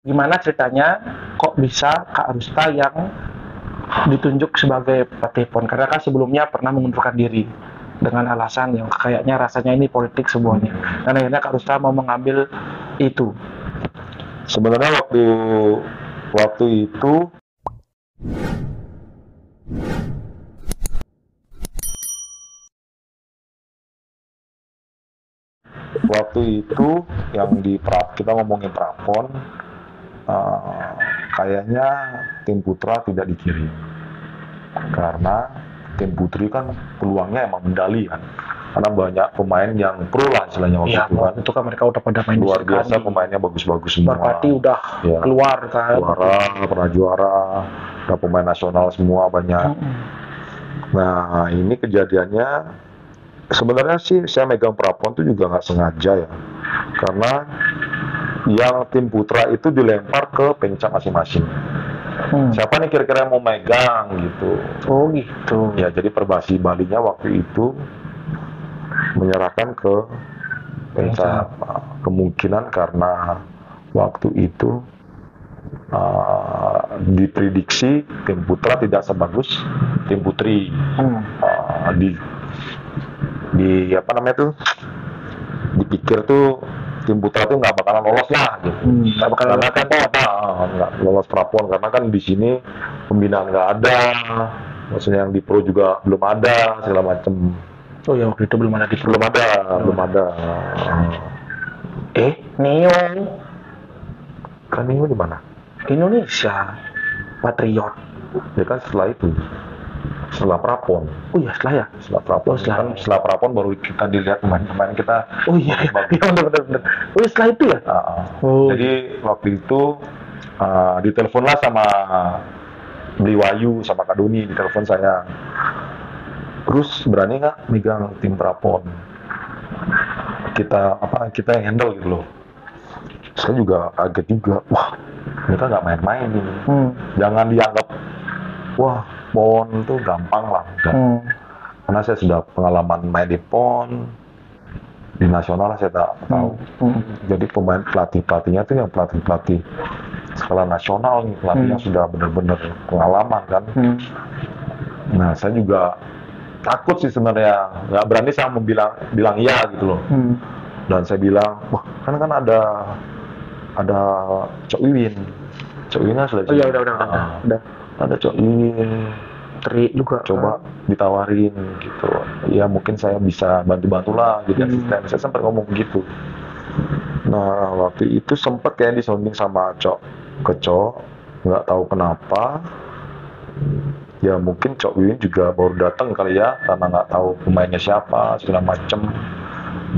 Gimana ceritanya kok bisa Kak Rusta yang ditunjuk sebagai pelatih PON? Karena kan sebelumnya pernah mengundurkan diri dengan alasan yang kayaknya rasanya ini politik semuanya. Dan akhirnya Kak Rusta mau mengambil itu. Sebenarnya waktu itu yang kita ngomongin prapon, uh, kayaknya tim putra tidak dikirim karena tim putri kan peluangnya emang medali kan, karena banyak pemain yang pro lah istilahnya waktu Iya, itu kan. itu kan mereka udah pada main Luar di biasa, Serikandi. pemainnya bagus-bagus semua. Merpati udah Ya, keluar kan. pernah juara, udah pemain nasional semua banyak. Nah, ini kejadiannya sebenarnya sih saya megang prapon tuh juga nggak sengaja ya, karena yang tim putra itu dilempar ke pencak masing-masing. Siapa nih kira-kira yang mau megang gitu. Oh gitu. Ya, jadi Perbasi Balinya waktu itu menyerahkan ke pencak. Kemungkinan karena waktu itu diprediksi tim putra tidak sebagus tim putri. Di apa namanya tuh, dipikir tuh tim putra tuh nggak bakalan lolos lah gitu. Karena kan nggak lolos prapon karena kan di sini pembinaan nggak ada, maksudnya yang di pro juga belum ada segala macem. Oh ya, waktu itu belum ada di Belum ada. Neo Kan minggu di mana? Indonesia Patriot. Ya kan setelah itu, setelah prapon. Oh iya, setelah ya. Setelah prapon, setelah prapon baru kita dilihat pemain-pemain kita. Oh iya, benar. Oh setelah itu ya. Jadi waktu itu diteleponlah sama Beli Wayu sama Kak Doni, ditelepon saya. Terus berani nggak megang tim prapon? Kita yang handle gitu loh. Saya juga kaget juga. Wah, mereka nggak main-main ini. Jangan dianggap wah PON itu gampang lah. Karena saya sudah pengalaman main di PON, di nasional saya tak tahu. Jadi pelatihnya tuh yang pelatih skala nasional nih, pelatih yang sudah benar-benar pengalaman kan. Nah, saya juga takut sih sebenarnya, nggak berani saya bilang iya gitu loh. Dan saya bilang, wah kan ada Cok Wiwin. Cok Wiwin sudah. Oh iya, udah. Ada Cok Wiwin. Tri juga. Coba ditawarin gitu. Ya mungkin saya bisa bantu-bantu lah jadi asisten. Saya sempat ngomong gitu. Nah, waktu itu sempat kayak disonding sama Cok, nggak tahu kenapa. Ya mungkin Cok Wiwin juga baru datang kali ya, karena nggak tahu pemainnya siapa segala macem.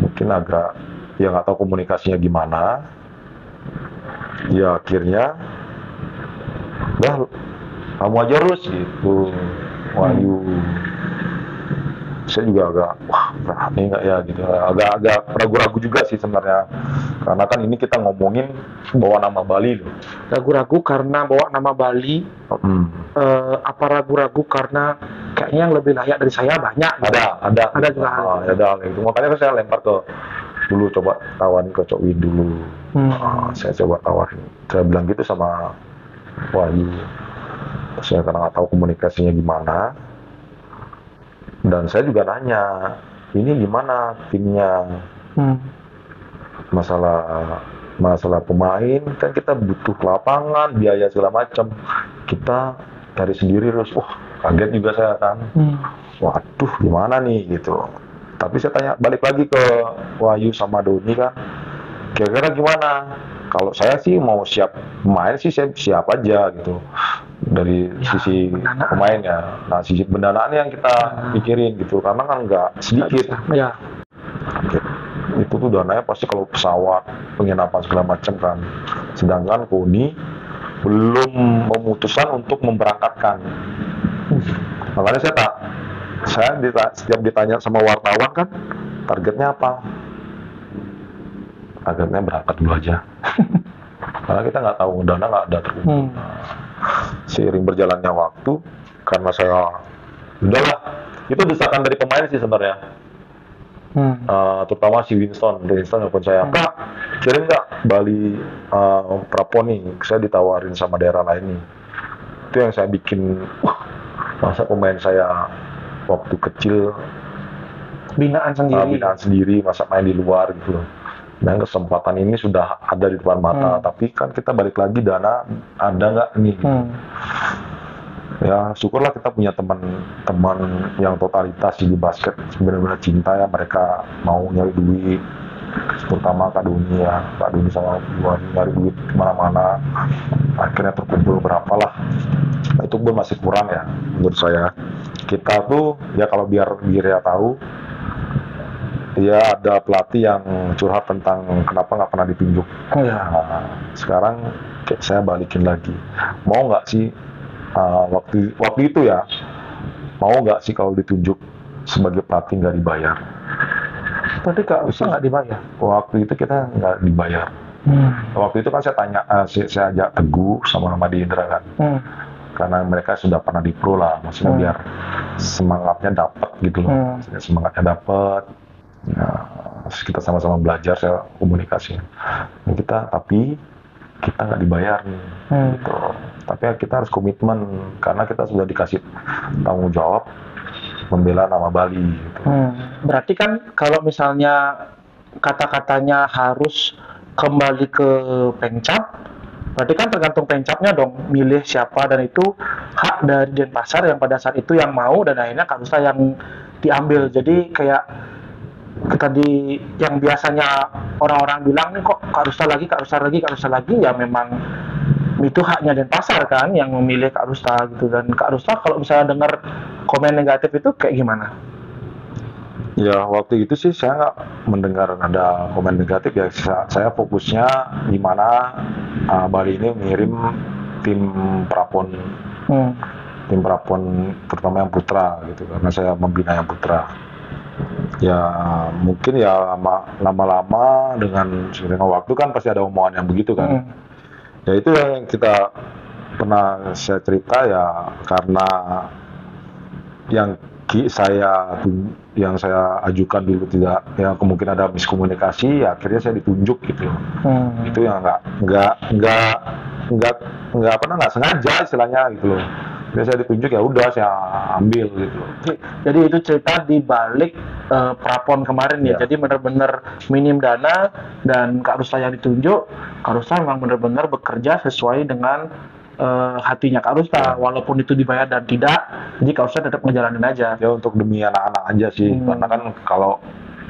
Mungkin agak ya nggak tahu komunikasinya gimana. Ya akhirnya udah kamu aja terus gitu, Wahyu. Saya juga agak berani nggak ya gitu, agak ragu-ragu juga sih sebenarnya, karena kan ini kita ngomongin bawa nama Bali loh. Ragu-ragu karena bawa nama Bali. Apa ragu-ragu karena kayaknya yang lebih layak dari saya banyak gitu. Ada juga ada itu, makanya saya lempar ke dulu, coba tawarin ke Cok Win dulu. Saya coba tawarin, saya bilang gitu sama Wahyu. Saya karena nggak tahu komunikasinya gimana, dan saya juga nanya, ini gimana timnya? Masalah pemain kan kita butuh lapangan, biaya segala macam, kita cari sendiri terus. Kaget juga saya kan. Waduh, gimana nih gitu. Tapi saya tanya balik lagi ke Wahyu sama Doni kan, kira-kira gimana? Kalau saya sih mau siap pemain sih, saya siap aja gitu dari sisi pemainnya. Nah, sisi pendanaan yang kita pikirin gitu, karena kan nggak sedikit. Itu tuh dananya pasti kalau pesawat, penginapan segala macam kan. Sedangkan Koni belum memutuskan untuk memberangkatkan. Makanya setiap ditanya sama wartawan kan, targetnya apa? Targetnya berangkat dulu aja. Karena kita nggak tahu, dana nggak ada terkumpul. Seiring berjalannya waktu, karena saya udahlah, itu desakan dari pemain sih sebenarnya. terutama si Winston nelfon saya, Kak, kirim nggak Bali prapon nih, saya ditawarin sama daerah lain nih. Itu yang saya bikin, masa pemain saya waktu kecil Binaan sendiri. masa main di luar gitu loh. Dan kesempatan ini sudah ada di depan mata, tapi kan kita balik lagi, dana ada nggak nih? Ya syukurlah kita punya teman-teman yang totalitas di basket, benar-benar cinta ya, mereka mau nyari duit, terutama Kak Doni ya, Kak Doni sama gua nyari duit kemana-mana, akhirnya terkumpul berapa lah. Itu pun masih kurang ya menurut saya. Kita tuh ya, kalau biar ya tahu, ya ada pelatih yang curhat tentang kenapa nggak pernah ditunjuk. Nah, sekarang saya balikin lagi, mau nggak sih waktu itu ya, mau nggak sih kalau ditunjuk sebagai pelatih nggak dibayar? Berarti Kak Rustam nggak dibayar? Waktu itu kita nggak dibayar. Waktu itu kan saya tanya, saya ajak Teguh sama Madi Indra kan, karena mereka sudah pernah di pro lah, maksudnya biar semangatnya dapat gitu loh, semangatnya dapat. Nah, kita sama-sama belajar, saya komunikasi. Nah, tapi kita nggak dibayar nih, gitu. Tapi kita harus komitmen karena kita sudah dikasih tanggung jawab membela nama Bali. Gitu. Berarti kan kalau misalnya kata-katanya harus kembali ke Pencap, berarti kan tergantung Pencapnya dong, milih siapa, dan itu hak dari Denpasar yang pada saat itu yang mau, dan akhirnya Kak Rustam yang diambil. Jadi kayak tadi yang biasanya orang-orang bilang nih, kok Kak Rustam lagi, ya memang itu haknya Denpasar kan yang memilih Kak Rustam gitu. Dan Kak Rustam kalau misalnya dengar komen negatif itu kayak gimana? Ya waktu itu sih saya nggak mendengar ada komen negatif ya, saya fokusnya gimana Bali ini mengirim tim prapon terutama yang putra gitu, karena saya membina yang putra. Ya mungkin ya lama-lama dengan waktu kan pasti ada omongan yang begitu kan. Ya itu yang kita pernah saya cerita ya, karena yang saya ajukan dulu tidak, ya kemungkinan ada miskomunikasi, ya akhirnya saya ditunjuk gitu. Itu yang nggak sengaja istilahnya gitu loh. Jadi saya ditunjuk, ya udah saya ambil gitu. Jadi itu cerita di balik prapon kemarin ya. Jadi benar-benar minim dana dan Kak Rustam yang ditunjuk. Kak Rustam memang benar-benar bekerja sesuai dengan hatinya Kak Rustam, walaupun itu dibayar dan tidak, jadi Kak Rustam tetap ngejalanin aja. Ya untuk demi anak-anak aja sih, karena kan kalau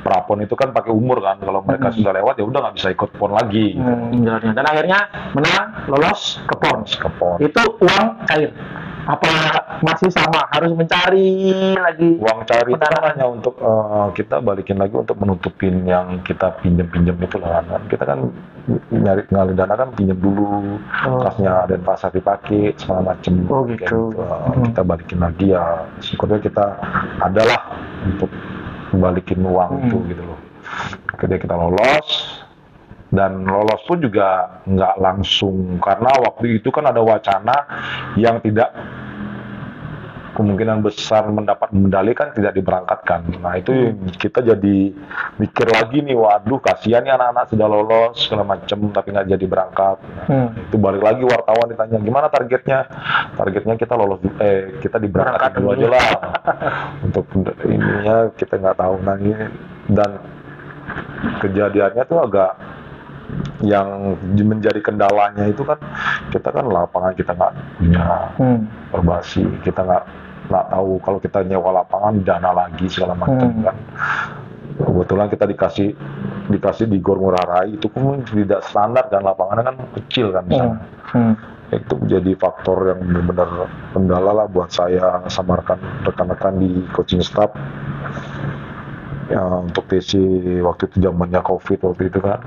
prapon itu kan pakai umur kan, kalau mereka sudah lewat ya udah nggak bisa ikut pon lagi. Gitu. Dan akhirnya menang, lolos ke pon. Itu uang cair. Apa masih sama, harus mencari lagi uang cari itu hanya untuk kita balikin lagi untuk menutupin yang kita pinjam itu lah kan. Kita kan ngalih dana kan pinjam dulu, kasnya Denpasar dipakai segala macem. Gitu. Kita balikin lagi ya, syukurnya kita adalah untuk balikin uang itu gitu loh. Kemudian kita lolos, dan lolos pun juga nggak langsung, karena waktu itu kan ada wacana yang tidak kemungkinan besar mendapat medali kan tidak diberangkatkan. Nah itu kita jadi mikir lagi nih, waduh kasihan ya anak-anak sudah lolos segala macam tapi nggak jadi berangkat. Itu balik lagi wartawan ditanya gimana targetnya kita lolos, kita diberangkatkan dulu aja lah. Untuk ininya kita nggak tahu lagi. Dan kejadiannya tuh agak yang menjadi kendalanya itu kan, kita kan lapangan kita nggak punya perbasi, kita nggak tahu kalau kita nyewa lapangan dana lagi segala macam kan. Kebetulan kita dikasih di Gor Ngurah Rai, itu pun tidak standar dan lapangannya kan kecil kan misalnya. Itu menjadi faktor yang benar-benar kendala lah buat saya sama rekan-rekan di coaching staff. Ya, untuk TC waktu itu zamannya COVID waktu itu kan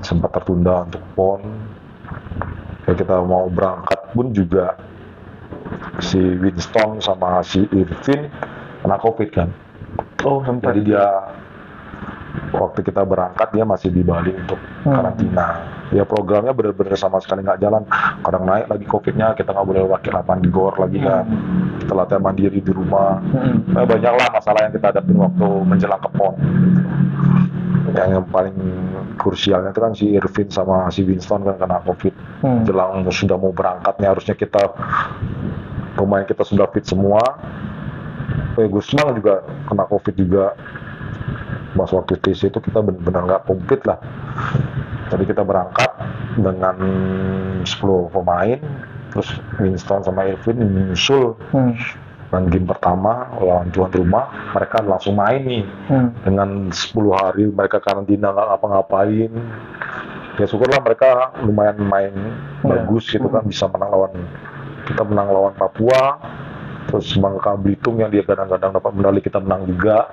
sempat tertunda untuk PON. Ya, kita mau berangkat pun juga si Winston sama si Irvin kena COVID kan. Jadi dia waktu kita berangkat dia masih di Bali untuk karantina. Ya programnya bener-bener sama sekali nggak jalan. Kadang naik lagi COVID-nya, kita nggak boleh pakai lapangan di gor lagi kan. Kita latihan mandiri di rumah. Banyak lah masalah yang kita hadapin waktu menjelang ke PON. Yang paling krusialnya itu kan si Irvin sama si Winston kan kena COVID. Jelang sudah mau berangkatnya, harusnya kita pemain kita sudah fit semua. Gusman juga kena COVID juga. Pas waktu TC itu kita benar-benar nggak komplit lah. Jadi kita berangkat dengan 10 pemain, terus Winston sama Irvin menyusul. Dan game pertama lawan tuan rumah, mereka langsung main nih. Dengan 10 hari mereka karantina nggak ngapa-ngapain. Ya syukurlah mereka lumayan main bagus gitu kan, bisa menang lawan, kita menang lawan Papua. Terus Bangka Belitung yang dia kadang-kadang dapat medali, kita menang juga.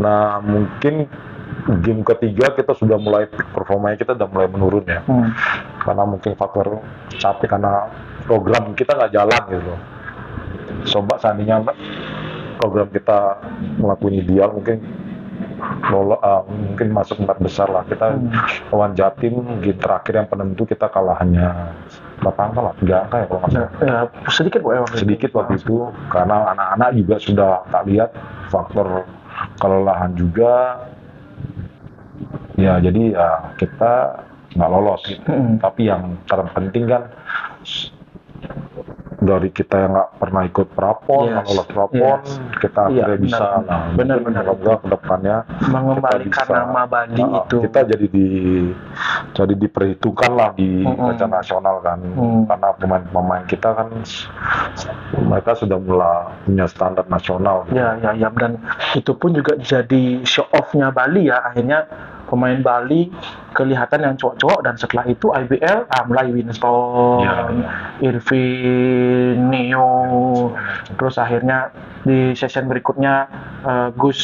Nah mungkin game ketiga kita sudah mulai, performanya kita udah mulai menurun ya. Karena mungkin faktor capek karena program kita nggak jalan gitu. Coba seandainya program kita ngelakuin ideal, mungkin mungkin masuk 4 besar lah. Kita lawan Jatim game terakhir yang penentu kita kalah hanya berapa angka lah, 3 angka ya kalau nggak salah. Ya, sedikit waktu itu karena anak-anak juga sudah tak lihat faktor kelelahan juga. Ya jadi ya kita nggak lolos gitu. Tapi yang terpenting kan dari kita yang nggak pernah ikut prapon, nggak lolos prapon, kita akhirnya bisa. Benar-benar ke depannya mengembalikan nama Bali itu. Kita jadi diperhitungkan lah di kancah nasional kan, karena pemain-pemain kita kan mereka sudah mulai punya standar nasional. Ya, dan itu pun juga jadi show off-nya Bali ya, akhirnya pemain Bali kelihatan yang cowok-cowok, dan setelah itu IBL mulai Winston, Irvin, Neo, terus akhirnya di session berikutnya Gus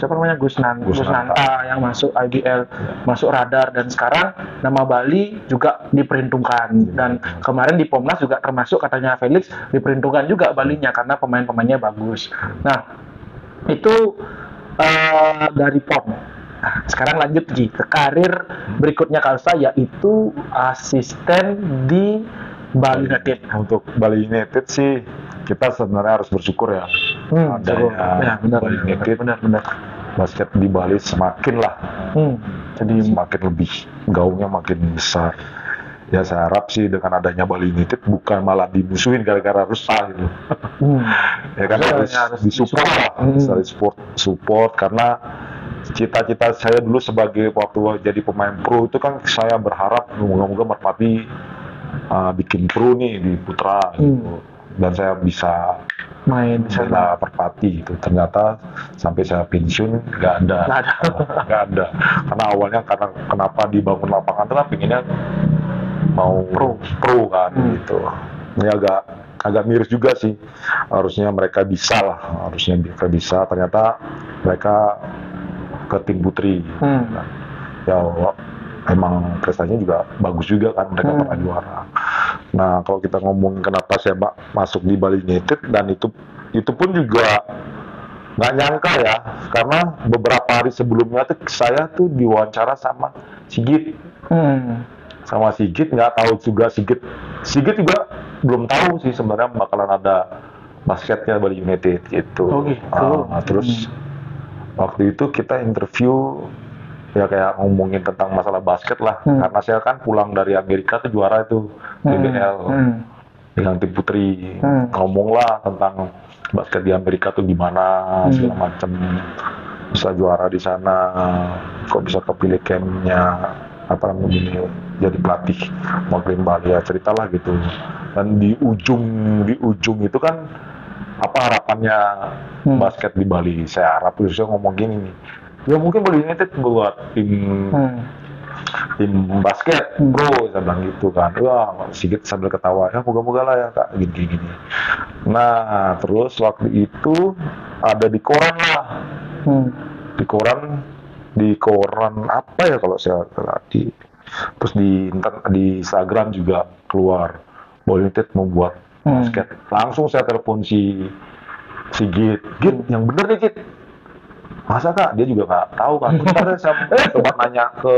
Nanta yang masuk IBL, masuk radar, dan sekarang nama Bali juga diperhitungkan. Dan kemarin di Pomnas juga termasuk katanya Felix diperhitungkan juga Balinya karena pemain-pemainnya bagus. Nah itu dari PON. Nah, sekarang lanjut Ji ke karir berikutnya Kalsa, yaitu asisten di Bali United. Untuk Bali United sih kita sebenarnya harus bersyukur ya. Bali United, benar. Basket di Bali semakin lah, jadi semakin lebih gaungnya makin besar. Ya saya harap sih dengan adanya Bali United bukan malah dimusuhin gara-gara rusak gitu. Ya kan harus disupport lah, support karena cita-cita saya dulu sebagai waktu jadi pemain pro itu kan saya berharap moga-moga merpati bikin pro nih di Putra gitu. Dan saya bisa main bela Merpati gitu. Ternyata sampai saya pensiun nggak ada. Karena awalnya kenapa dibangun lapangan itu kan pinginnya mau pro kan gitu. Ini agak miris juga sih. Harusnya mereka bisa. Ternyata mereka ke tim putri. Ya emang prestasinya juga bagus juga kan, mereka pernah juara. Nah kalau kita ngomong kenapa saya masuk di Bali United, dan itu pun juga nggak nyangka ya, karena beberapa hari sebelumnya tuh saya tuh diwawancara sama Sigit. Nggak tahu juga Sigit juga belum tahu sih sebenarnya bakalan ada basketnya Bali United gitu. Terus waktu itu kita interview ya kayak ngomongin tentang masalah basket lah, karena saya kan pulang dari Amerika tuh juara itu DBL dengan tim putri. Ngomong lah tentang basket di Amerika tuh gimana segala macam, bisa juara di sana, kok bisa kepilih campnya apa namanya jadi pelatih mewakili Bali, ya ceritalah gitu. Dan di ujung itu kan apa harapannya basket di Bali, saya harap saya ngomong gini nih, ya mungkin Bali United buat tim basket pro, saya bilang gitu kan. Wah Sigit sambil ketawa, ya moga-moga lah ya kak, gini. Nah terus waktu itu ada di koran lah, di koran apa ya kalau saya tadi, terus di Instagram juga keluar Bali United membuat basket. Langsung saya telepon si Git, yang bener nih Git, masa kak? Dia juga nggak tahu kan. Bentar saya coba nanya ke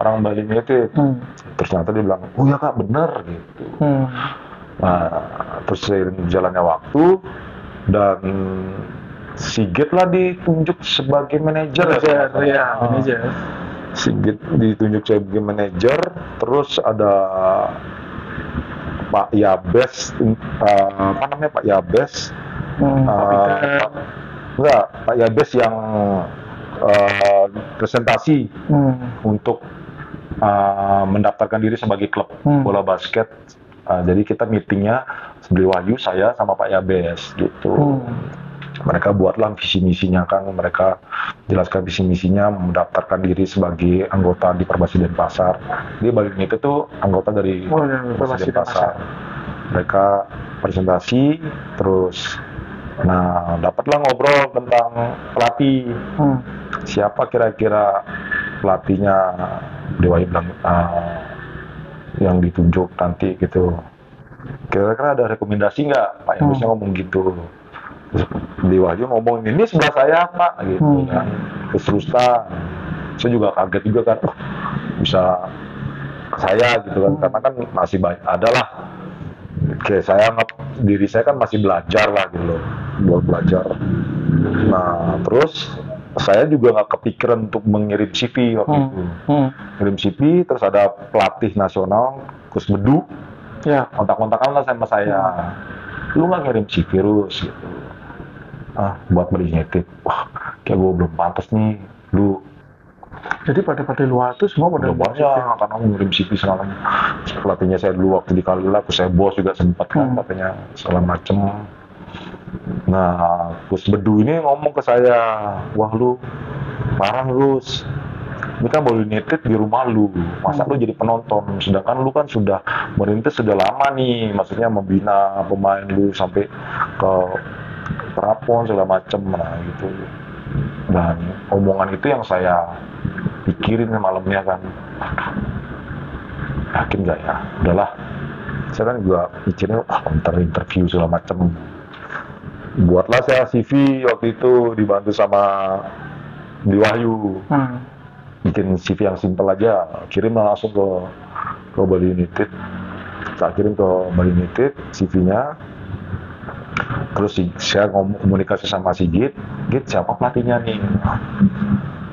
orang Bali United. Terus ternyata dia bilang, oh ya kak bener gitu. Nah terus seiring jalannya waktu dan Sigit lah ditunjuk sebagai manajer. Manajer. Sigit ditunjuk sebagai manajer, terus ada Pak Yabes, apa namanya Pak Yabes? Enggak, Pak Yabes yang presentasi untuk mendaftarkan diri sebagai klub bola basket. Jadi kita meetingnya Beli Wahyu, saya sama Pak Yabes gitu. Mereka buatlah visi misinya kan, mereka jelaskan visi misinya mendaftarkan diri sebagai anggota di Perbasi Denpasar. Dia balik itu tuh anggota dari Perbasi Denpasar. Mereka presentasi terus, nah dapatlah ngobrol tentang pelatih. Siapa kira-kira pelatihnya? Dewa bilang yang ditunjuk nanti gitu. Kira-kira ada rekomendasi nggak? Pak Yabesnya ngomong gitu. Di Wahyu ngomong ini sebelah saya Pak gitu kan, terus saya juga kaget juga kan, bisa saya gitu kan, karena kan masih banyak adalah kayak saya anggap diri saya kan masih belajar lah gitu loh, buat belajar. Nah terus saya juga nggak kepikiran untuk mengirim CV waktu itu, ngirim CV. Terus ada pelatih nasional Coach Bedu, kontak-kontakan lah sama saya, lu nggak ngirim CV terus gitu. Buat Bali United, wah kayak gue belum pantas nih lu. Jadi pada luar tuh semua pada banyak karena ngirim CV segala macam. Pelatihnya saya dulu waktu di Kalila, saya bos juga sempat kan katanya segala macem. Nah Gus Bedu ini ngomong ke saya, wah lu parah Gus, ini kan Bali United di rumah lu, masa lu jadi penonton, sedangkan lu kan sudah merintis sudah lama nih, maksudnya membina pemain lu sampai ke Prapon segala macem, nah gitu. Dan omongan itu yang saya pikirin malamnya kan, yakin nggak ya, udahlah. Saya kan juga mikirnya, interview segala macem. Buatlah saya CV waktu itu dibantu sama Di Wahyu. Bikin CV yang simpel aja, kirim langsung ke Bali United. Saya kirim ke Bali United CV-nya. Terus saya komunikasi sama Sigit, Git siapa pelatihnya nih?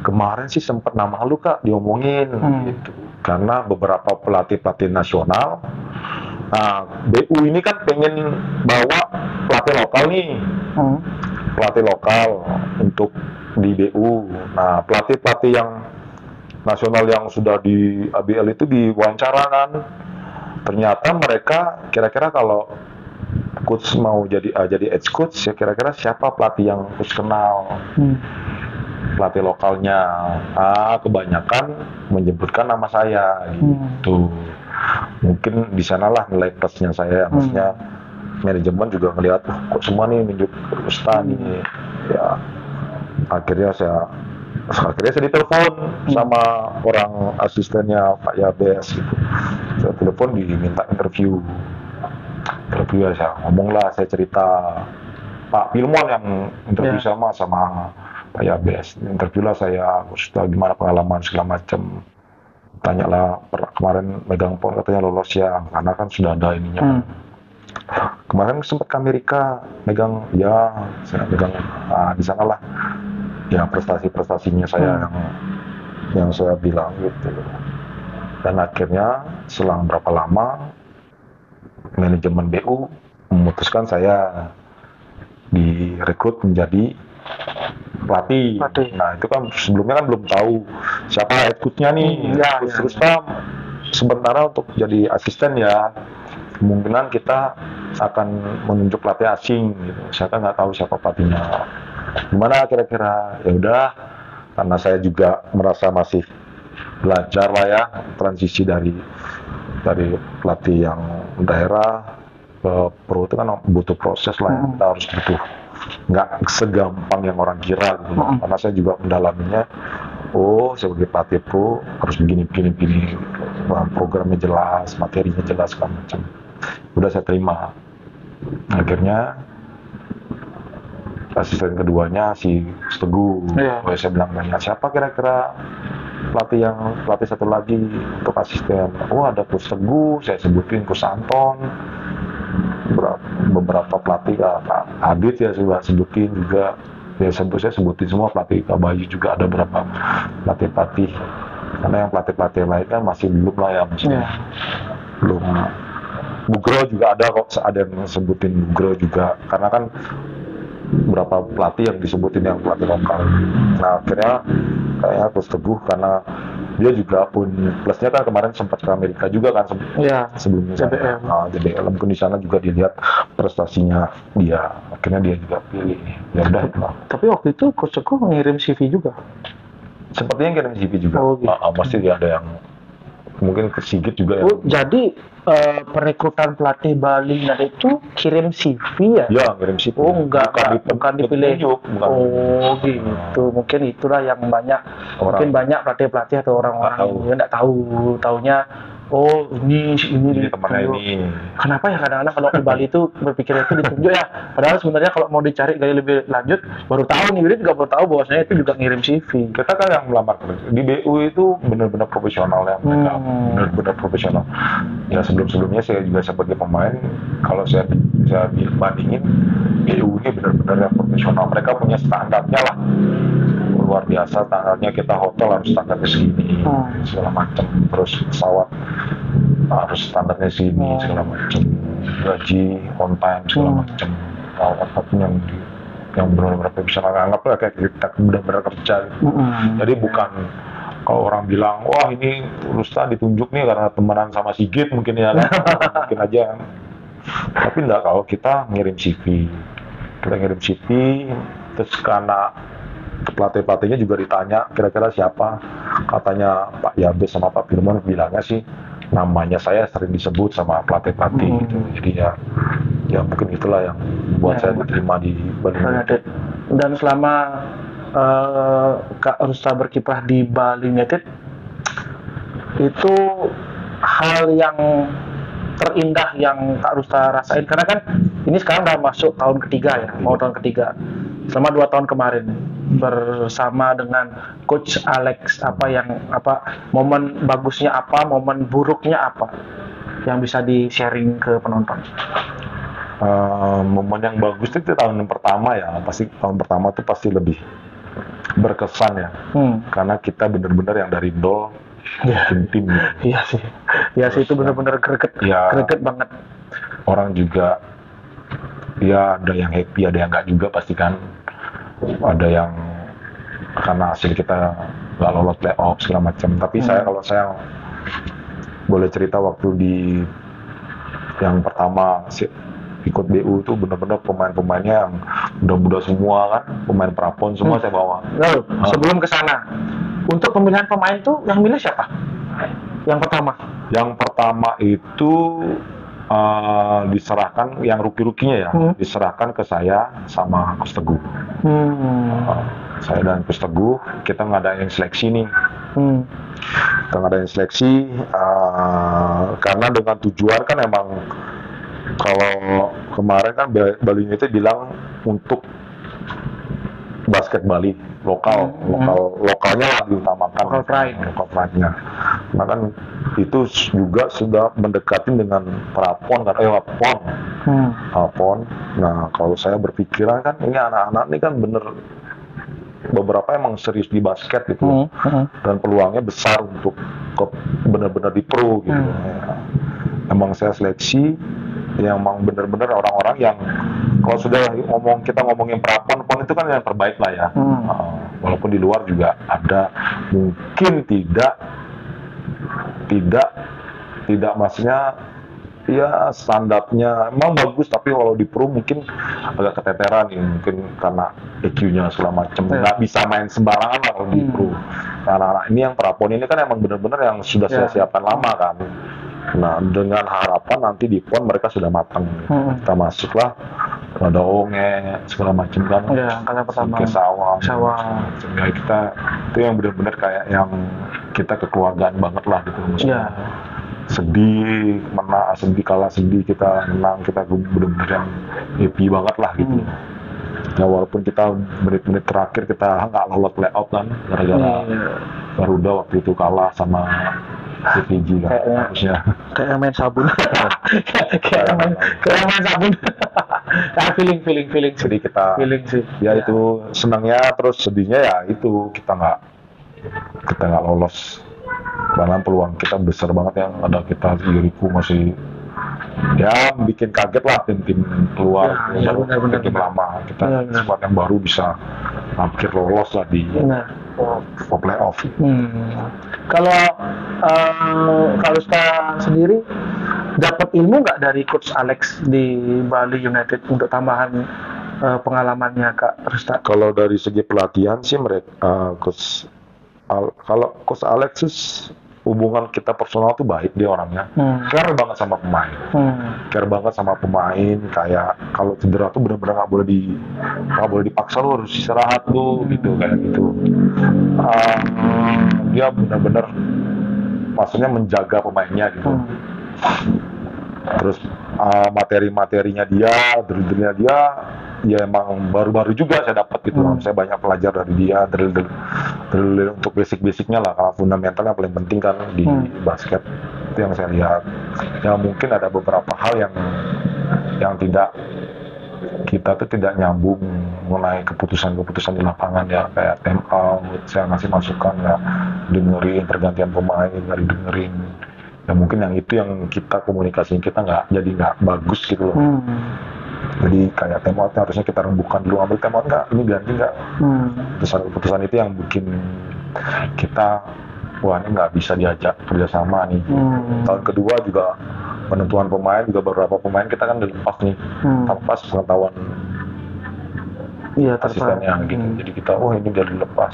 Kemarin sih sempat nama lu kak diomongin gitu. Karena beberapa pelatih nasional, nah BU ini kan pengen bawa pelatih lokal nih, pelatih lokal untuk di BU. Nah pelatih yang nasional yang sudah di ABL itu diwawancara kan, ternyata mereka kira-kira kalau coach mau jadi head coach, ya kira-kira siapa pelatih yang coach kenal, pelatih lokalnya. Kebanyakan menyebutkan nama saya gitu. Mungkin di sanalah nilai plusnya saya, maksudnya manajemen juga ngelihat kok semua nih nunjuk Ustaz nih ya. Akhirnya saya ditelepon sama orang asistennya Pak Yabes gitu. Saya telepon diminta interview ya, saya ngomong lah, saya cerita. Pak Pilmon yang interview sama Pak Yabes, interview lah saya, sudah gimana pengalaman segala macam. Tanyalah kemarin megang pon katanya lolos ya, karena kan sudah ada ininya. Kemarin sempat ke Amerika megang, ya saya megang di sana lah ya prestasinya saya yang saya bilang gitu. Dan akhirnya selang berapa lama manajemen BU memutuskan saya direkrut menjadi pelatih. Nah itu kan sebelumnya kan belum tahu siapa head coach-nya nih. Terus sementara untuk jadi asisten ya, kemungkinan kita akan menunjuk pelatih asing gitu. Saya kan nggak tahu siapa pelatihnya. Gimana kira-kira? Ya udah, karena saya juga merasa masih belajar lah ya, transisi dari pelatih yang daerah ke pro itu kan butuh proses lah ya. Kita harus nggak segampang yang orang kira gitu. Karena saya juga mendalaminya, sebagai pelatih pro harus begini gitu. Programnya jelas, materinya jelas segala macam. Udah saya terima. Akhirnya asisten keduanya si Teguh. Saya bilang, siapa kira-kira pelatih satu lagi untuk asisten. Oh, ada Coach Teguh, saya sebutin Coach Anton, beberapa pelatih, Kak Adit ya sudah sebutin juga. Ya saya sebutin semua pelatih, Kak Bayu juga ada beberapa pelatih. Karena yang pelatih lain kan masih belum lah ya, maksudnya belum. Bugro juga ada kok, ada yang sebutin Bugro juga, karena kan berapa pelatih yang disebutin yang pelatih lokal. Nah akhirnya kayak Coach Teguh, karena dia juga pun plusnya kan kemarin sempat ke Amerika juga kan sebelumnya JBL. JBL mungkin di sana juga dilihat prestasinya dia, akhirnya dia juga pilih. Ya udah itulah. Tapi waktu itu Coach Teguh ngirim CV juga. Sepertinya kirim CV juga. Oh, gitu. Pasti dia ada yang mungkin ke Sigit juga ya. Jadi perekrutan pelatih Bali United itu kirim CV ya? Ya, kirim CV. Bukan dipilih. Gitu. Mungkin itulah yang mungkin banyak pelatih-pelatih atau orang-orang yang nggak tahu. Taunya ini temannya ini. Kenapa ya kadang-kadang kalau di Bali itu berpikir itu ditunjuk ya? Padahal sebenarnya kalau mau dicari gali lebih lanjut baru tahu nih, dia juga baru tahu bahwasanya itu juga ngirim CV. Kita kan yang melamar di BU itu benar-benar profesional ya, mereka benar-benar profesional. Ya sebelumnya saya juga sebagai pemain, kalau saya bandingin BU ini benar-benar yang profesional. Mereka punya standarnya lah, luar biasa standarnya. Kita hotel harus standarnya segini, segala macam. Terus pesawat harus standarnya segini, segala macam. Gaji on time segala macam. Apapun yang benar-benar profesional, anggaplah kayak kita benar-benar kerja. Jadi bukan kalau orang bilang, wah ini Rusta ditunjuk nih karena temenan sama Sigit mungkin ya, mungkin aja. Tapi enggak, kalau kita ngirim CV, terus karena pelatih-pelatihnya juga ditanya kira-kira siapa, katanya Pak Yabes sama Pak Firman bilangnya sih namanya saya sering disebut sama pelatih-pelatih gitu. Jadi ya mungkin itulah yang buat saya diterima di Bali United. Dan selama Kak Rusta berkiprah di Bali United, itu hal yang terindah yang Kak Rusta rasain, karena kan ini sekarang udah masuk tahun ketiga ya, mau tahun ketiga. Selama 2 tahun kemarin bersama dengan Coach Alex, momen bagusnya apa, momen buruknya apa yang bisa di-sharing ke penonton? Momen yang bagus itu tahun pertama ya, pasti tahun pertama itu pasti lebih berkesan ya, karena kita benar-benar yang dari nol tim. Iya sih itu benar-benar greget banget. Orang juga ya ada yang happy, ada yang enggak juga pasti kan. Ada yang karena hasil kita nggak lolos playoff segala macam. Tapi kalau saya boleh cerita waktu di yang pertama ikut BU itu benar-benar pemain-pemainnya yang muda-muda semua kan, pemain prapon semua saya bawa. Lalu sebelum ke sana, untuk pemilihan pemain tuh yang milih siapa? Yang pertama itu diserahkan yang rookie-rookinya ya, diserahkan ke saya sama Coach Teguh. Saya dan Coach Teguh kita ngadain seleksi nih. Kita ngadain seleksi karena dengan tujuan kan emang kalau kemarin kan Bali United bilang untuk basket Bali lokalnya lah diutamakan, local pride-nya. Nah kan itu juga sudah mendekati dengan Prapon kan, Prapon. Nah kalau saya berpikiran kan ini anak-anak ini kan beberapa emang serius di basket gitu, dan peluangnya besar untuk benar-benar di pro gitu. Emang saya seleksi yang emang benar-benar orang-orang yang kalau sudah kita ngomongin Prapon itu kan yang terbaik lah ya. Walaupun di luar juga ada, mungkin tidak maksudnya ya standarnya emang bagus, tapi kalau di pro mungkin agak keteteran ya, mungkin karena EQ-nya segala macam, nggak bisa main sembarangan lah kalau di pro. Anak-anak ini yang Prapon ini kan emang benar-benar yang sudah saya siapkan lama kan. Nah dengan harapan nanti di PON mereka sudah matang. Kita masuklah, ada Onge segala macam kan, karena pertama ke sawah. Ya kita itu yang benar-benar kayak yang kita kekeluargaan banget lah gitu maksudnya. Sedih, kalah sedih, kita menang, kita benar-benar yang happy banget lah gitu. Ya walaupun kita menit-menit terakhir kita nggak lolos playout kan gara-gara Garuda waktu itu kalah sama PPG kan Kayaknya. harusnya. Kayak main sabun. kayak main sabun. Nah, feeling Jadi kita sih. ya itu senangnya, terus sedihnya ya itu kita nggak lolos. Karena peluang kita besar banget yang ada, kita Jericho masih ya bikin kaget lah tim-tim keluar, Ya, benar, tim lama kita Benar. squad yang baru bisa hampir lolos lah di Nah, playoff. kalau Rusta sendiri dapat ilmu nggak dari Coach Alex di Bali United untuk tambahan pengalamannya Kak Rusta? Kalau dari segi pelatihan sih mereka kalau Coach Alexis hubungan kita personal tuh baik, dia orangnya care banget sama pemain, kayak kalau cedera tuh benar-benar nggak boleh dipaksa, lu harus istirahat lu gitu, kayak gitu. Dia benar-benar maksudnya menjaga pemainnya gitu. Terus materi-materinya dia, drill-drillnya dia, ya emang baru-baru juga saya dapat gitu. Saya banyak belajar dari dia, drill untuk basic-basicnya lah. Kalau fundamentalnya paling penting kan di basket, itu yang saya lihat. Ya mungkin ada beberapa hal yang kita tuh tidak nyambung mengenai keputusan-keputusan di lapangan ya, kayak time out, saya ngasih masukan ya, dengerin pergantian pemain, nggak didengerin. Ya mungkin yang itu yang kita komunikasiin kita nggak bagus gitu loh. Jadi kayak time out harusnya kita rembukan dulu, ambil time out nggak, ini ganti nggak. Keputusan itu yang bikin kita wah ini nggak bisa diajak kerjasama nih. Tahun kedua juga penentuan pemain juga beberapa pemain kita kan dilepas nih tanpa pengetahuan asistennya gitu. Jadi kita ini dia dilepas.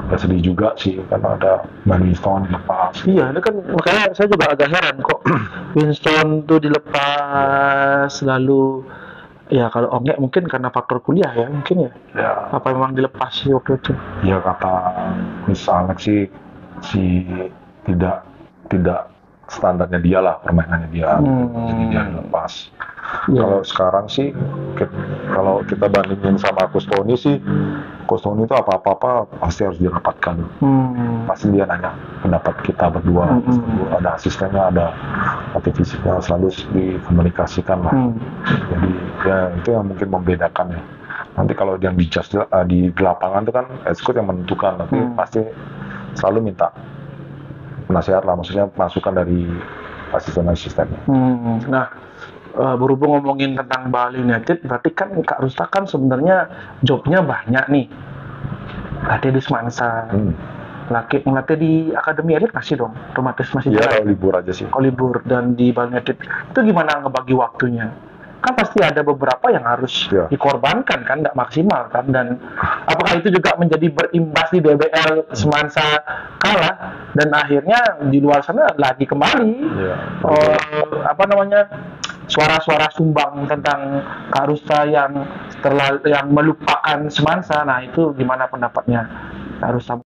Ya sedih juga sih karena ada Winston dilepas. Iya, itu kan makanya saya juga agak heran kok Winston tuh dilepas lalu ya kalau Onge mungkin karena faktor kuliah ya mungkin ya. Apa memang dilepas sih waktu itu? Ya kata misalnya sih tidak standarnya dia lah, permainannya dia, jadi dia dilepas. Kalau sekarang sih kalau kita bandingin sama Kustoni sih, Kustoni itu apa-apa pasti harus dirapatkan. Pasti dia nanya pendapat kita berdua, ada asistennya, ada latih fisiknya, selalu dikomunikasikan lah. Jadi ya itu yang mungkin membedakan ya. Nanti kalau yang di lapangan itu kan coach yang menentukan, tapi pasti selalu minta nasihat lah, maksudnya masukan dari asisten-asistennya. Nah, berhubung ngomongin tentang Bali United, berarti kan Kak Rusta kan sebenarnya jobnya banyak nih. Latih di Semansa, ngelatih di Akademi Elit masih dong, otomatis masih jalan. Iya, kalau libur aja sih. Kalau libur dan di Bali United itu gimana ngebagi waktunya? Kan pasti ada beberapa yang harus dikorbankan kan, nggak maksimal kan, dan apakah itu juga menjadi berimbas di DBL Semansa kalah dan akhirnya di luar sana lagi kembali suara-suara sumbang tentang Kak Rusta yang melupakan Semansa. Nah itu gimana pendapatnya Kak Rusta?